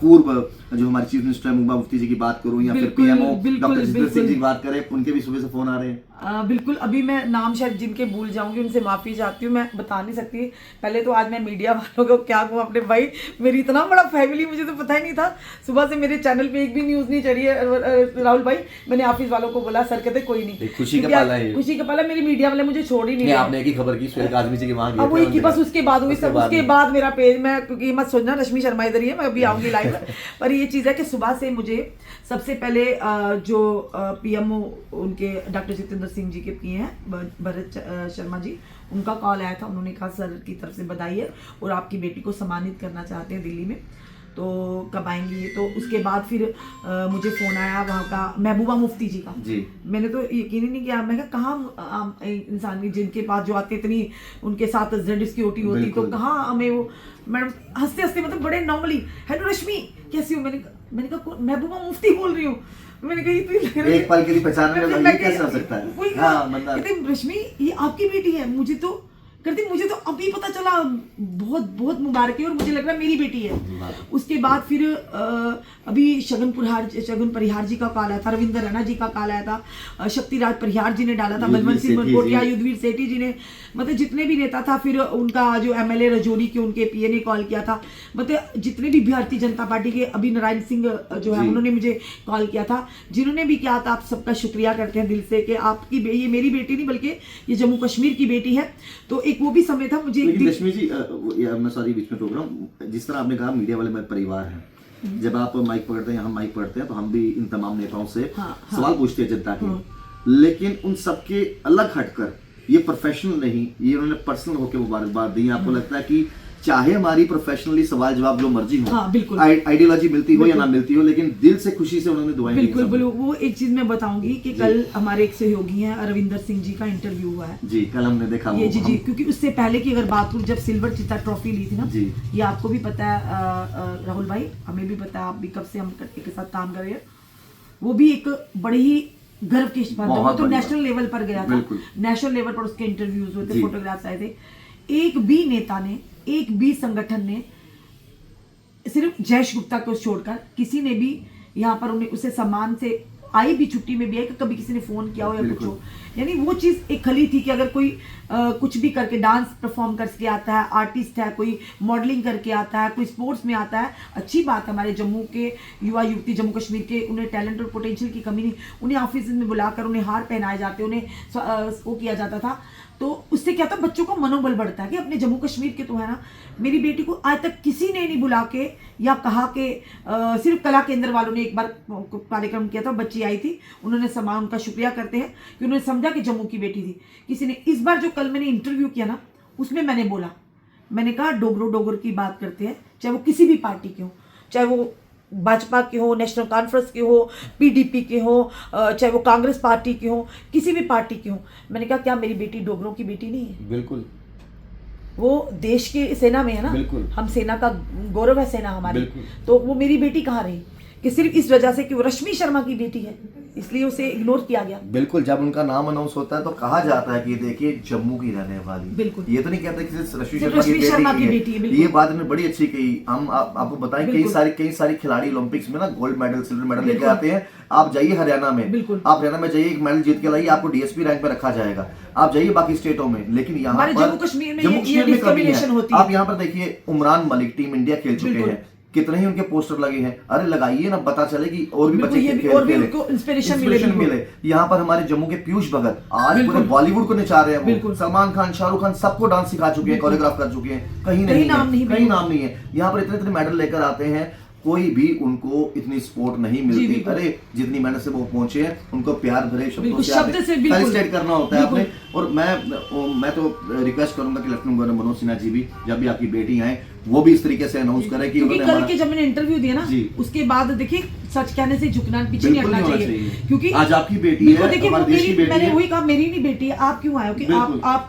पूर्व जो हमारे चीफ मिनिस्टर मुंबा मुफ्ती जी की बात करूं या फिर पीएमओ डॉक्टर जितेंद्र सिंह जी की बात करें, उनके भी सुबह से फोन आ रहे हैं। बिल्कुल, अभी मैं नाम शायद जिनके भूल जाऊंगी उनसे माफी चाहती हूँ, मैं बता नहीं सकती। पहले तो आज मैं मीडिया वालों को क्या कहूँ, अपने भाई मेरी इतना बड़ा फैमिली, मुझे तो पता ही नहीं था। सुबह से मेरे चैनल पे एक भी न्यूज नहीं चढ़ी है राहुल भाई। मैंने ऑफिस वालों को बोला, सर कहते कोई नहीं, खुशी का पाला मेरी मीडिया वाले मुझे छोड़ ही नहीं। आपने एक ही खबर की सुहेल काज़मी जी के वहां अब वही की बस उसके बाद हुई, उसके बाद मेरा पेज में, क्योंकि मत सोचना रश्मि शर्मा इधर ही है, मैं अभी आऊंगी लाइव। पर ये चीज़ है कि सुबह से मुझे सबसे पहले जो पीएमओ उनके डॉक्टर जितेंद्र सिंह जी के पीए हैं भरत शर्मा जी, उनका कॉल आया था। उन्होंने कहा सर की तरफ से बधाई है और आपकी बेटी को सम्मानित करना चाहते हैं दिल्ली में, तो कब आएंगी? तो उसके बाद फिर मुझे फ़ोन आया वहाँ का महबूबा मुफ्ती जी का जी। मैंने तो यकीन ही नहीं किया, मैं कहाँ इंसान की जिनके पास जो आते इतनी उनके साथ ZSQOT होती, तो कहाँ हमें वो मैडम हंसते हंसते मतलब बड़े नॉर्मली, हेलो रश्मि कैसी हो? मैंने कहा महबूबा मुफ्ती बोल रही हूँ। मैंने कहा ये एक पल के लिए पहचानने में कैसे हो सकता है? हाँ, मतलब रश्मि ये आपकी बेटी है। मुझे तो मुझे तो अभी पता चला, बहुत बहुत मुबारक है और मुझे लग रहा है मेरी बेटी है। उसके बाद फिर अभी शगन परिहार जी का कॉल आया था, रविंद्र रैना जी का कॉल आया था, शक्तिराज परिहार जी ने डाला था, बलवंत सिंह मनकोटिया, युद्धवीर सेठी जी ने, मतलब जितने भी नेता था। फिर उनका जो MLA रजौरी के उनके पीए ने कॉल किया था, मतलब जितने भी भारतीय जनता पार्टी के अभी नारायण सिंह जो है उन्होंने मुझे कॉल किया था, जिन्होंने भी किया था। आप सबका शुक्रिया करते हैं दिल से कि आपकी ये मेरी बेटी नहीं बल्कि ये जम्मू कश्मीर की बेटी है। तो एक वो भी समय था मुझे। लक्ष्मी जी मैं सॉरी बीच में टोक रहा हूँ, जिस तरह आपने कहा मीडिया वाले मेरे परिवार हैं, जब आप माइक पकड़ते हैं, हम माइक पकड़ते हैं, तो हम भी इन तमाम नेताओं से सवाल पूछते हैं जनता के, लेकिन उन सबके अलग हटकर ये प्रोफेशनल नहीं, ये उन्होंने पर्सनल होकर मुबारकबाद दी। आपको लगता है कि चाहे हमारी प्रोफेशनली सवाल जवाब जो मर्जी हो, हाँ, बिल्कुल, आइडियोलॉजी मिलती हो या ना मिलती हो, लेकिन दिल से खुशी से उन्होंने दुआएं दी। बिल्कुल बिल्कुल। वो एक चीज मैं बताऊंगी कि कल हमारे एक सहयोगी हैं रविंदर सिंह जी का इंटरव्यू हुआ है जी, कल हमने देखा ये वो जी, क्योंकि उससे पहले की अगर बात करूं, जब सिल्वर चीता ट्रॉफी ली थी ना जी, ये आपको भी पता है राहुल भाई, हमें भी पता है, आप भी कब से हम के साथ काम कर रहे हैं। वो भी एक बड़ी ही गर्व की बात है, वो तो नेशनल लेवल पर गया था, नेशनल लेवल पर उसके इंटरव्यूज हुए थे, फोटोग्राफ्स आए थे। एक भी नेता ने, एक भी संगठन ने, सिर्फ जयेश गुप्ता को छोड़कर किसी ने भी यहाँ पर उन्हें उसे सम्मान से आई भी, छुट्टी में भी आई, कभी किसी ने फोन किया हो या कुछ हो। यानी वो चीज एक खली थी कि अगर कोई कुछ भी करके डांस परफॉर्म करके आता है, आर्टिस्ट है, कोई मॉडलिंग करके आता है, कोई स्पोर्ट्स में आता है, अच्छी बात है। हमारे जम्मू के युवा युवती, जम्मू कश्मीर के, उन्हें टैलेंट और पोटेंशियल की कमी नहीं, उन्हें ऑफिस में बुलाकर उन्हें हार पहनाए जाते, उन्हें वो किया जाता था। तो उससे क्या था, बच्चों का मनोबल बढ़ता है कि अपने जम्मू कश्मीर के तो है ना। मेरी बेटी को आज तक किसी ने नहीं बुला के या कहा कि सिर्फ कला केंद्र वालों ने एक बार कार्यक्रम किया था, बच्ची आई थी, उन्होंने सम्मान, उनका शुक्रिया करते हैं कि उन्होंने समझा कि जम्मू की बेटी थी। किसी ने इस बार जो कल मैंने इंटरव्यू किया ना, उसमें मैंने बोला, मैंने कहा डोगरो की बात करते हैं, चाहे वो किसी भी पार्टी के हो, चाहे वो भाजपा के हो, नेशनल कॉन्फ्रेंस के हो, पीडीपी के हो, चाहे वो कांग्रेस पार्टी के हो, किसी भी पार्टी के हो। मैंने कहा क्या मेरी बेटी डोगरों की बेटी नहीं है? बिल्कुल, वो देश की सेना में है ना, बिल्कुल, हम सेना का गौरव है, सेना हमारी। तो वो मेरी बेटी कहाँ रही कि सिर्फ इस वजह से कि वो रश्मि शर्मा की बेटी है, इसलिए उसे इग्नोर किया गया। बिल्कुल, जब उनका नाम अनाउंस होता है तो कहा जाता है कि देखिए जम्मू की रहने वाली, बिल्कुल, ये तो नहीं कहते कि सिर्फ रश्मि रश्मि शर्मा की बेटी है। ये बात ने बड़ी अच्छी कही। हम आपको बताएं, कई सारी खिलाड़ी ओलंपिक्स में ना गोल्ड मेडल, सिल्वर मेडल लेके आते हैं। आप जाइए हरियाणा में, आप हरियाणा में जाइए, एक मेडल जीत के लाइए, आपको डीएसपी रैंक पे रखा जाएगा। आप जाइए बाकी स्टेटों में, लेकिन यहाँ पर जम्मू कश्मीर में डिस्क्रिमिनेशन होती है। आप यहाँ पर देखिए, उमरान मलिक टीम इंडिया खेल चुके हैं, कितने ही उनके पोस्टर लगे हैं। अरे लगाइए ना, पता चले कि और भी बच्चे इंस्पिरेशन मिले। यहाँ पर हमारे जम्मू के पीयूष भगत आज पूरे बॉलीवुड को नचा रहे हैं, वो सलमान खान, शाहरुख खान सबको डांस सिखा चुके हैं, कोरियोग्राफ कर चुके हैं। कहीं नाम नहीं है। यहाँ पर इतने मेडल लेकर आते हैं, कोई भी उनको इतनी सपोर्ट नहीं मिलती। अरे जितनी मेहनत से वो पहुंचे हैं, उनको प्यार भरे शब्दों से फेलिसिटेट करना होता है अपने। और मैं तो रिक्वेस्ट करूंगा कि लेफ्टिनेंट गवर्नर मनोज सिन्हा जी भी, जब भी आपकी बेटी आए, वो भी इस तरीके से अनाउंस करें कि उन्होंने कल के जब मैंने इंटरव्यू दिया ना, उसके बाद देखिए सच कहने से झुकना पीछे नहीं हटना चाहिए, क्योंकि आज आपकी बेटी है, देखिए मैंने वही कहा, मेरी नहीं बेटी है, आप क्यों आए हो कि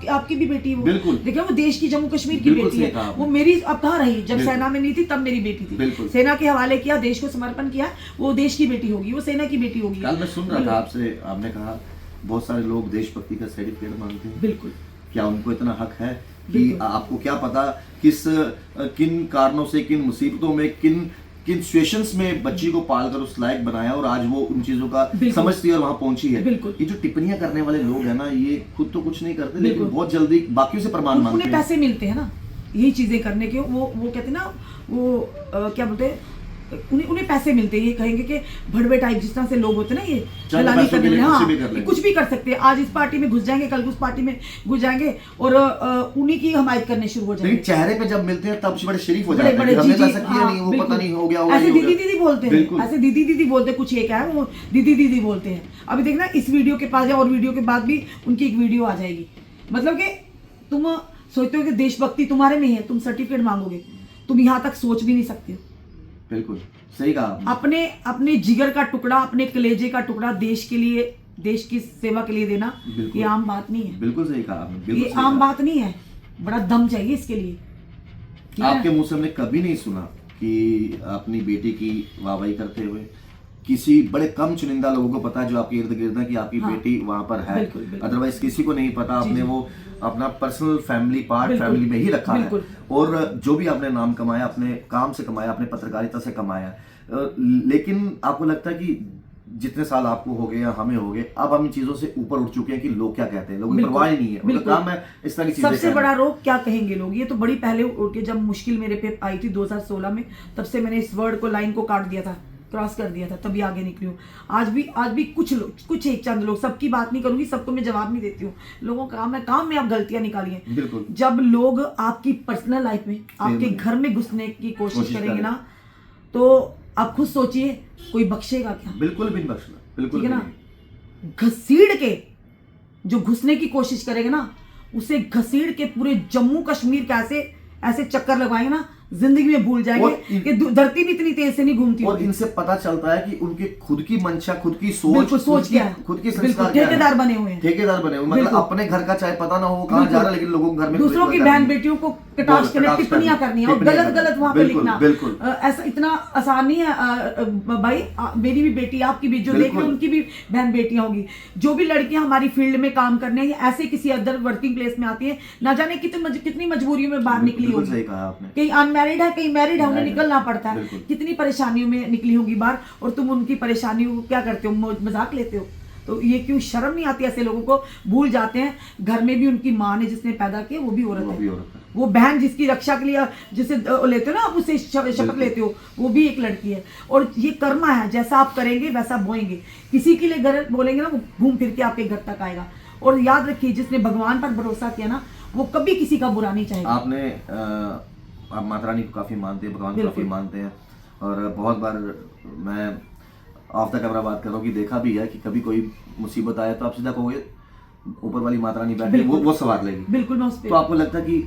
आपकी भी बेटी है। देखिए वो देश की, जम्मू कश्मीर की बेटी है, वो मेरी अब कहाँ रही, जब सेना में नहीं थी तब मेरी बेटी थी, सेना के हवाले किया, देश को समर्पण किया, वो देश की बेटी होगी, वो सेना की बेटी होगी। कल मैं सुन रहा था आपसे, आपने कहा बहुत सारे लोग देशभक्ति का सर्टिफिकेट मांगते हैं। बिल्कुल, क्या उनको इतना हक है कि आपको क्या पता किन कारणों से, किन मुसीबतों में, किन सिचुएशंस में बच्ची को पालकर उस लायक बनाया और आज वो उन चीजों का समझती है और वहां पहुंची है। ये जो टिप्पणियां करने वाले लोग हैं ना, ये खुद तो कुछ नहीं करते, लेकिन बहुत जल्दी बाकियों से प्रमाण मांगते हैं। उन्हें पैसे मिलते हैं ना यही चीजें करने के, वो कहते हैं ना, वो क्या बोलते हैं, उन्हें पैसे मिलते हैं। ये कहेंगे कि भड़वे टाइप जिस तरह से लोग होते हैं ना, ये चलानी करने में, हाँ कुछ भी कर सकते हैं। आज इस पार्टी में घुस जाएंगे, कल उस पार्टी में घुस जाएंगे और उन्हीं की हमायत करने शुरू हो जाएंगे। चेहरे पे जब मिलते हैं तब बड़े शरीफ हो जाते हैं, हमने ऐसा किया नहीं, वो पता नहीं हो गया, ऐसे दीदी बोलते हैं, ऐसे दीदी बोलते हैं, कुछ एक है वो दीदी बोलते हैं। अभी देखना इस वीडियो के पास और वीडियो के बाद भी उनकी एक वीडियो आ जाएगी। मतलब कि तुम सोचते हो कि देशभक्ति तुम्हारे में है, तुम सर्टिफिकेट मांगोगे, तुम यहाँ तक सोच भी नहीं सकते हो। बिल्कुल सही कहा। अपने जिगर का टुकड़ा, अपने कलेजे का टुकड़ा देश के लिए, देश की सेवा के लिए देना, ये आम बात नहीं है। बिल्कुल सही कहा आपने, ये आम बात नहीं है, बड़ा दम चाहिए इसके लिए। आपके मुंह से हमने कभी नहीं सुना कि अपनी बेटी की वाहवाही करते हुए। किसी बड़े कम चुनिंदा लोगों को पता है जो आपके इर्द गिर्द है कि आपकी बेटी वहां पर है, अदरवाइज किसी को नहीं पता। आपने वो अपना पर्सनल फैमिली में ही रखा है, और जो भी आपने नाम कमाया, अपने काम से कमाया, अपने पत्रकारिता से कमाया। लेकिन आपको लगता है कि जितने साल आपको हो गए या हमें हो गए, अब हम इन चीजों से ऊपर उठ चुके हैं कि लोग क्या कहते हैं, लोगों की परवाह ही नहीं है, उनका काम है इस तरह की चीजें। सबसे बड़ा रोग क्या कहेंगे लोग, ये तो बड़ी पहले उठ के, जब मुश्किल मेरे पे आई थी 2016 में, तब से मैंने इस वर्ड को, लाइन को काट दिया था, क्रॉस कर दिया था, तभी आगे निकली हूँ। आज भी कुछ लोग, कुछ एक चंद लोग, सबकी बात नहीं करूंगी, सबको मैं जवाब नहीं देती हूँ। लोगों का काम में आप गलतियां निकाली हैं। जब लोग आपकी पर्सनल लाइफ में, आपके घर में घुसने की कोशिश करेंगे ना, तो आप खुद सोचिए कोई बख्शेगा क्या? बिल्कुल भी बख्शना, बिल्कुल ठीक है ना। घसीड़ के जो घुसने की कोशिश करेगा ना, उसे घसीड़ के पूरे जम्मू कश्मीर का ऐसे चक्कर लगवाएंगे ना, जिंदगी में भूल जाएंगे कि धरती भी इतनी तेज से नहीं घूमती। और इनसे पता चलता है कि उनके खुद की मंशा, खुद की सोच क्या है, खुद की बिल्कुल संस्कार क्या है। ठेकेदार बने हुए हैं, ठेकेदार बने हुए, मतलब अपने घर का चाहे पता ना हो कहाँ जा रहा है, लेकिन लोगों के घर में दूसरों की बहन बेटियों को कटाक्ष करने, टिप्पणियां करनी और गलत वहां पे लिखना। बिल्कुल ऐसा इतना आसान नहीं है भाई। मेरी भी बेटी, आपकी भी, जो देख रहे हैं उनकी भी बहन बेटियां होगी। जो भी लड़कियां हमारी फील्ड में काम करने या ऐसे किसी अदर वर्किंग प्लेस में आती है, ना जाने कितनी मजबूरियों में बाहर निकली होगी। सही कहा आपने। कहीं अनमैरिड है, कहीं मैरिड है, उन्हें निकलना पड़ता है, कितनी परेशानियों में निकली होंगी बाहर, और तुम उनकी परेशानियों को क्या करते हो, मजाक लेते हो। तो ये क्यों शर्म नहीं आती ऐसे लोगों को? भूल जाते हैं घर में भी उनकी माँ ने जिसने पैदा किया वो भी औरत है, वो बहन जिसकी रक्षा के लिए जिसे लेते हो ना आप, उससे शपथ लेते हो, वो भी एक लड़की है। और ये कर्मा है, जैसा आप करेंगे वैसा बोएंगे। किसी के लिए गलत बोलेंगे ना, वो घूम फिर के आपके घर तक आएगा। और याद रखिए, जिसने भगवान पर भरोसा किया ना, वो कभी किसी का बुरा नहीं चाहेगा। आपने आप माता रानी को काफी मानते हैं, भगवान को काफी मानते हैं, और बहुत बार मैं ऑफ द कैमरा बात कर रहा हूँ कि देखा भी है कि कभी कोई मुसीबत आए तो आप सीधा कहोगे ऊपर वाली माता रानी बैठी, वो संभाल लेगी। बिल्कुल, मैं उस पे। तो आपको लगता है कि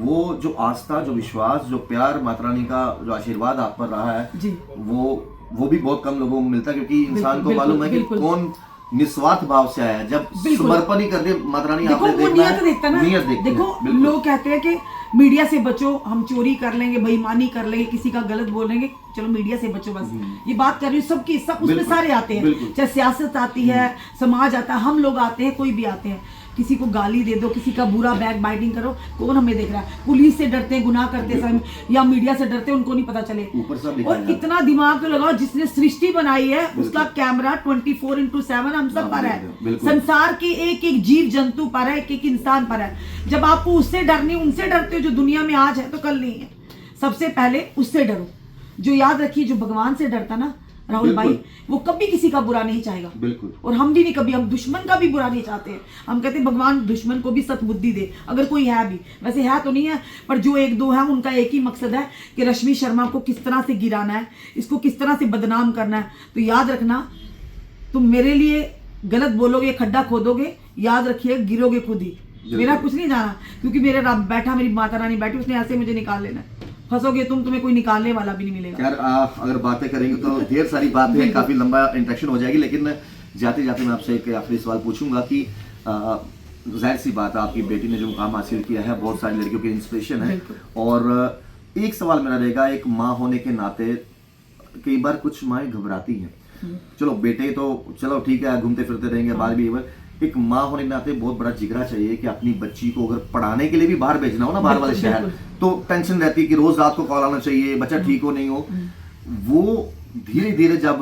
वो जो आस्था, जो विश्वास, जो प्यार, माता रानी का जो आशीर्वाद आप पर रहा है जी, वो भी बहुत कम लोगों को मिलता है, क्योंकि इंसान को मालूम है कि कौन निस्वार्थ भाव से आया है। जब समर्पण ही कर दे माता रानी, आपने देखना है, नियत देखते देखो लोग कहते हैं कि मीडिया से बचो, हम चोरी कर लेंगे, बेईमानी कर लेंगे, किसी का गलत बोलेंगे, चलो मीडिया से बचो बस। ये बात कर रही हूँ सबकी, सब उसमें सारे आते हैं, चाहे सियासत आती है, समाज आता है, हम लोग आते हैं, कोई भी आते हैं। किसी को गाली दे दो, किसी का बुरा बैक बाइटिंग करो, कौन हमें देख रहा है? पुलिस से डरते हैं गुनाह करते समय, या मीडिया से डरते हैं, उनको नहीं पता चले। और इतना दिमाग तो लगाओ, जिसने सृष्टि बनाई है उसका कैमरा 24/7 हम सब पर है, संसार के एक एक जीव जंतु पर है, एक एक इंसान पर है। जब आपको उससे डरनी, उनसे डरते हो जो दुनिया में आज है तो कल नहीं है। सबसे पहले उससे डरो। जो याद रखिए, जो भगवान से डरता ना राहुल भाई, वो कभी किसी का बुरा नहीं चाहेगा। बिल्कुल। और हम भी नहीं, कभी हम दुश्मन का भी बुरा नहीं चाहते हैं। हम कहते हैं भगवान दुश्मन को भी सद्बुद्धि दे, अगर कोई है भी। वैसे है तो नहीं है, पर जो एक दो है उनका एक ही मकसद है कि रश्मि शर्मा को किस तरह से गिराना है, इसको किस तरह से बदनाम करना है। तो याद रखना, तुम मेरे लिए गलत बोलोगे, खड्डा खोदोगे, याद रखिए गिरोगे खुद ही। मेरा कुछ नहीं जाना, क्योंकि मेरे रब बैठा, मेरी माता रानी बैठी, उसने ऐसे मुझे निकाल लेना है। फंसोगे तुम्हें कोई निकालने वाला भी नहीं मिलेगा। यार अगर बातें करेंगे तो ढेर सारी बातें हैं, काफी लंबा इंटरेक्शन हो जाएगी, लेकिन जाते जाते मैं आपसे एक आखिरी सवाल पूछूंगा कि जाहिर सी बात है, आपकी बेटी ने जो मुकाम हासिल किया है बहुत सारी लड़कियों की इंस्पिरेशन है, और एक सवाल मेरा रहेगा, एक माँ होने के नाते कई बार कुछ माएँ घबराती हैं। चलो बेटे तो चलो ठीक है, घूमते फिरते रहेंगे, बाहर भी, एक माँ होने के नाते बहुत बड़ा जिगरा चाहिए कि अपनी बच्ची को अगर पढ़ाने के लिए भी बाहर भेजना हो ना, बाहर वाले शहर, तो टेंशन रहती है कि रोज रात को कॉल आना चाहिए, बच्चा ठीक हो नहीं हो। वो धीरे धीरे जब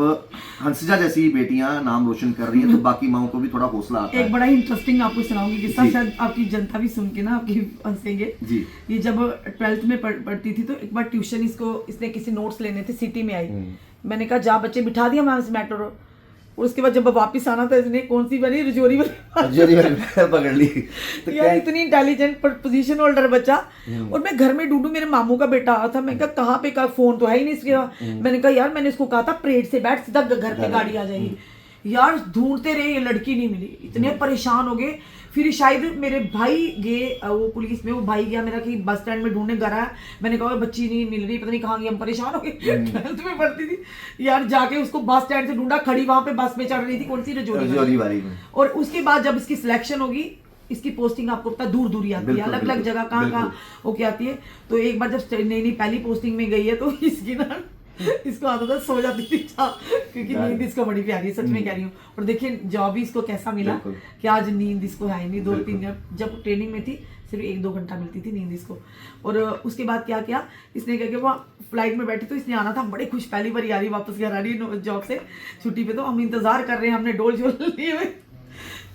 हंसजा जैसी बेटियां नाम रोशन कर रही है, तो बाकी माओं को भी थोड़ा हौसला आता है। एक बड़ा ही इंटरेस्टिंग आपको सुनाऊंगी किस्सा, शायद आपकी जनता भी सुन के ना आपकी हंसेंगे जी। ये जब 12th में पढ़ती थी, तो एक बार ट्यूशन इसने किसी नोट्स लेने थे, सिटी में आई। मैंने कहा जा बच्चे, बिठा दिया मैम मेट्रो। और उसके बाद जब वापस आना था, इसने कौन सी बनी, रजौरी वाली पकड़ ली। तो यार इतनी इंटेलिजेंट पोजीशन होल्डर बच्चा। और मैं घर में ढूंढूं, मेरे मामू का बेटा आया था, मैं कहा कहाँ पे, का फोन तो है ही नहीं इसके। मैंने कहा यार, मैंने इसको कहा था परेड से बैठ, सीधा घर पे गाड़ी आ जाएगी। यार ढूंढते रहे, ये लड़की नहीं मिली, इतने परेशान हो गए। फिर शायद मेरे भाई गए, वो पुलिस में, वो भाई गया मेरा कि बस स्टैंड में ढूंढने घर आया। मैंने कहा बच्ची नहीं मिल रही, पता नहीं कहाँ गई, हम परेशान हो गए। 12th में पढ़ती थी यार, जाके उसको बस स्टैंड से ढूंढा, खड़ी वहां पे बस में चढ़ रही थी, कौन सी, रजौरी वाली में। और उसके बाद जब इसकी सिलेक्शन होगी, इसकी पोस्टिंग आपको पता दूर दूर ही आती है, अलग अलग जगह कहाँ होके आती है। तो एक बार जब नई पहली पोस्टिंग में गई है, तो इसकी ना, इसको आता था सो जाती थी, क्योंकि नींद इसको बड़ी प्यारी है, सच में कह रही हूँ। और देखिए जॉब भी इसको कैसा मिला कि आज नींद इसको है नहीं। 2-3 जब ट्रेनिंग में थी, सिर्फ 1-2 घंटा मिलती थी नींद इसको। और उसके बाद क्या किया इसने, क्या वो फ्लाइट में बैठी, तो इसने आना था, बड़े खुश, पहली बार आ रही, वापस घर आ रही जॉब से छुट्टी पे। तो हम इंतजार कर रहे हैं, हमने डोल झोल लिए हुए।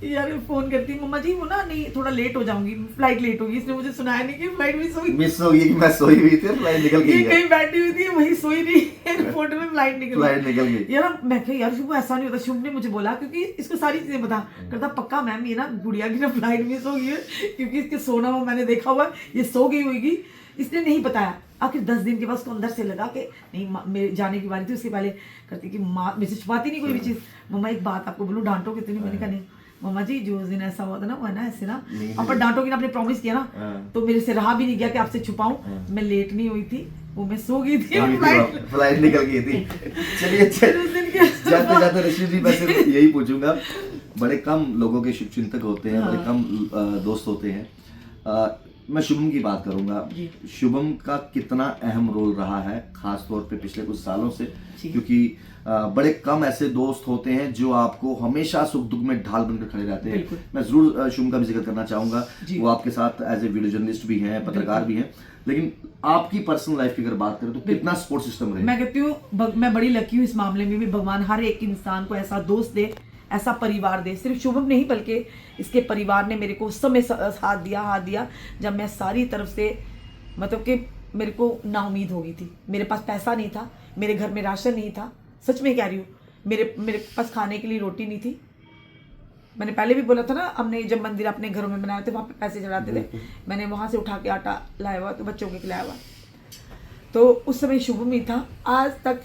यार फोन करती मम्मा जी वो ना नहीं थोड़ा लेट हो जाऊंगी, फ्लाइट लेट होगी। इसने मुझे सुनाया नहीं कि फ्लाइट मिस होगी। मिस हो गई कि मैं सोई हुई थी, फ्लाइट निकल गई ये है। कहीं बैठी हुई थी वहीं सोई रही, एयरपोर्ट में फ्लाइट निकल गई। यार मैं कहा यार शुभ ऐसा नहीं होता। शुभ ने मुझे बोला क्योंकि इसको सारी चीजें पता करता, पक्का मैम ये ना गुड़िया की ना फ्लाइट मिस हो गई है क्योंकि इसके सोना वो मैंने देखा हुआ है, ये सो गई होगी। इसने नहीं बताया। आखिर 10 दिन के बाद उसको अंदर से लगा कि नहीं मेरे जाने की बारी थी, उसके पहले करती कि माँ मुझे छुपाती नहीं कोई भी चीज़। मम्मा एक बात आपको बोलूँ, डांटो कितनी? मैंने कहा नहीं मम्मा जी जो उस दिन ऐसा हुआ था ना वो है ना ऐसे ना अपन डांटोगी ना, आपने प्रॉमिस किया ना, तो मेरे से रहा भी नहीं गया कि आपसे छुपाऊं। मैं लेट नहीं हुई थी, वो मैं सो गई थी, फ्लाइट निकल गई थी। चलिए जाते जाते रश्मि जी मैं सिर्फ यही पूछूंगा, बड़े कम लोगों के शुभचिंतक होते हैं, बड़े कम दोस्त होते हैं। मैं शुभम की बात करूंगा। शुभम का कितना अहम रोल रहा है खास तौर पे पिछले कुछ सालों से, क्योंकि बड़े कम ऐसे दोस्त होते हैं जो आपको हमेशा सुख दुख में ढाल बनकर खड़े रहते हैं। मैं जरूर शुभम का भी जिक्र करना चाहूंगा, वो आपके साथ एज ए वीडियो जर्नलिस्ट भी हैं, पत्रकार भी हैं, लेकिन आपकी पर्सनल लाइफ की अगर बात करें तो कितना सपोर्ट सिस्टम रहे? मैं कहती हूँ मैं बड़ी लकी हूँ इस मामले में भी। भगवान हर एक इंसान को ऐसा दोस्त दे, ऐसा परिवार दे। सिर्फ शुभम नहीं बल्कि इसके परिवार ने मेरे को उस समय हाथ दिया जब मैं सारी तरफ से मतलब कि मेरे को नाउमीद हो गई थी। मेरे पास पैसा नहीं था, मेरे घर में राशन नहीं था, सच में कह रही हूँ। मेरे पास खाने के लिए रोटी नहीं थी। मैंने पहले भी बोला था ना, हमने जब मंदिर अपने घरों में बनाए थे वहाँ पे पैसे चढ़ाते थे, मैंने वहाँ से उठा के आटा लाया हुआ तो बच्चों के खिलाया हुआ। तो उस समय शुभम ही था। आज तक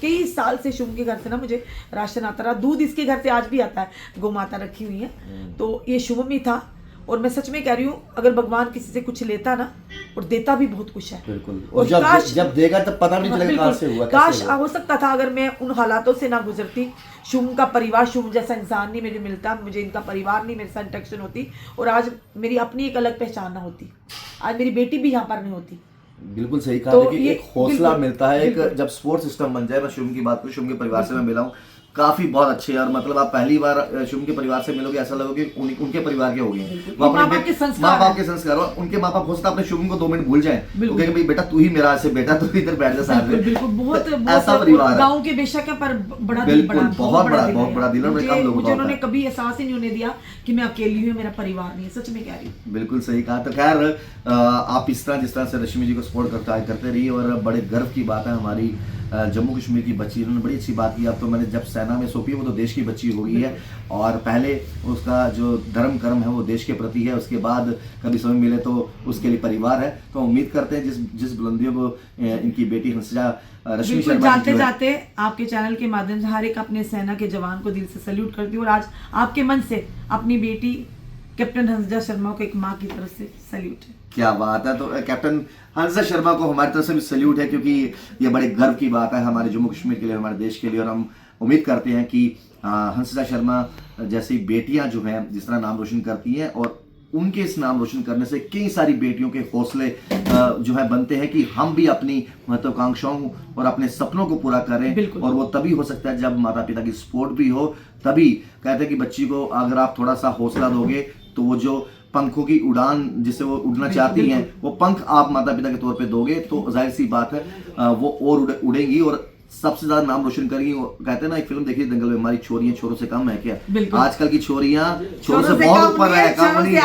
कई साल से शुभम के घर से ना मुझे राशन आता रहा। दूध इसके घर से आज भी आता है, गौ माता रखी हुई है, तो ये शुभम ही था। और मैं सच में कह रही हूँ, अगर भगवान किसी से कुछ लेता ना, और देता भी बहुत कुछ है। बिल्कुल। और जब देगा तब पता नहीं चलेगा कहाँ से हुआ, काश हो सकता था अगर मैं उन हालातों से ना गुजरती। शुभम का परिवार, शुभम जैसा इंसान नहीं मुझे मिलता, मुझे इनका परिवार नहीं मेरे साथ इंटरेक्शन होती, और आज मेरी अपनी एक अलग पहचान ना होती, आज मेरी बेटी भी यहाँ पर नहीं होती। बिल्कुल सही कहा। तो देखिए एक हौसला मिलता है, एक जब सपोर्ट सिस्टम बन जाए। मैं शुभम की बात करूँ, शुभम के परिवार से मैं मिला हूँ, काफी बहुत अच्छे हैं। और मतलब आप पहली बार शुभम के परिवार से मिलोगे, ऐसा लगोगे उनके परिवार के हो गए। माँ बाप के संस्कार और उनके माँ बाप हो सकता अपने शुभम को 2 मिनट भूल जाए, तो कहेंगे भाई बेटा तू ही मेरा ऐसे बेटा, तू इधर बैठ जा साथ में। बिल्कुल बहुत ऐसा परिवार है। गाँव के बेशक है पर बड़ा दिल, बहुत बड़ा दिल है। मुझे उन्होंने कभी एहसास ही नहीं होने दिया कि मैं अकेली हूँ, मेरा परिवार नहीं है। सच में कह रही हूँ। बिल्कुल सही कहा। तो खैर आप इस तरह जिस तरह से रश्मि जी को सपोर्ट करते रहिए। और बड़े गर्व की बात है, हमारी जम्मू कश्मीर की बच्ची, उन्होंने बड़ी अच्छी बात की। अब तो मैंने जब सेना में सौंपी, वो तो देश की बच्ची हो गई है, और पहले उसका जो धर्म कर्म है वो देश के प्रति है, उसके बाद कभी समय मिले तो उसके लिए परिवार है। तो उम्मीद करते हैं जिस बुलंदियों को इनकी बेटी हंसजा रश्मि शर्मा जाते आपके चैनल के माध्यम से हर एक अपने सेना के जवान को दिल से सल्यूट करती हूँ, और आज आपके मन से अपनी बेटी कैप्टन हंसजा शर्मा को एक माँ की तरफ से सल्यूट है। क्या बात है। तो कैप्टन हंसजा शर्मा को हमारी तरफ से भी सल्यूट है, क्योंकि ये बड़े गर्व की बात है हमारे जम्मू कश्मीर के लिए, हमारे देश के लिए। और हम उम्मीद करते हैं कि हंसजा शर्मा जैसी बेटियां जो हैं जिस तरह नाम रोशन करती हैं, और उनके इस नाम रोशन करने से कई सारी बेटियों के हौसले जो है बनते हैं कि हम भी अपनी महत्वाकांक्षाओं और अपने सपनों को पूरा करें। और वो तभी हो सकता है जब माता पिता की सपोर्ट भी हो। तभी कहते हैं कि बच्ची को अगर आप थोड़ा सा हौसला दोगे तो वो जो पंखों की उड़ान जिससे वो उड़ना चाहती हैं, वो पंख आप माता पिता के तौर पे दोगे तो जाहिर सी बात है वो और उड़ेंगी और सबसे ज्यादा नाम रोशन करेंगी। कहते हैं ना, एक फिल्म देखी दंगल में, हमारी छोरियां छोरों से कम है क्या? आजकल की छोरियां छोरों से बहुत ऊपर है, छोरों से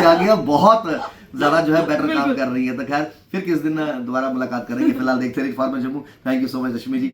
आगे है, बहुत ज्यादा जो है बेटर काम कर रही है। तो खैर फिर किस दिन दोबारा मुलाकात करेंगे। फिलहाल देखते रहिए former Jammu. Thank you so much Rashmi ji.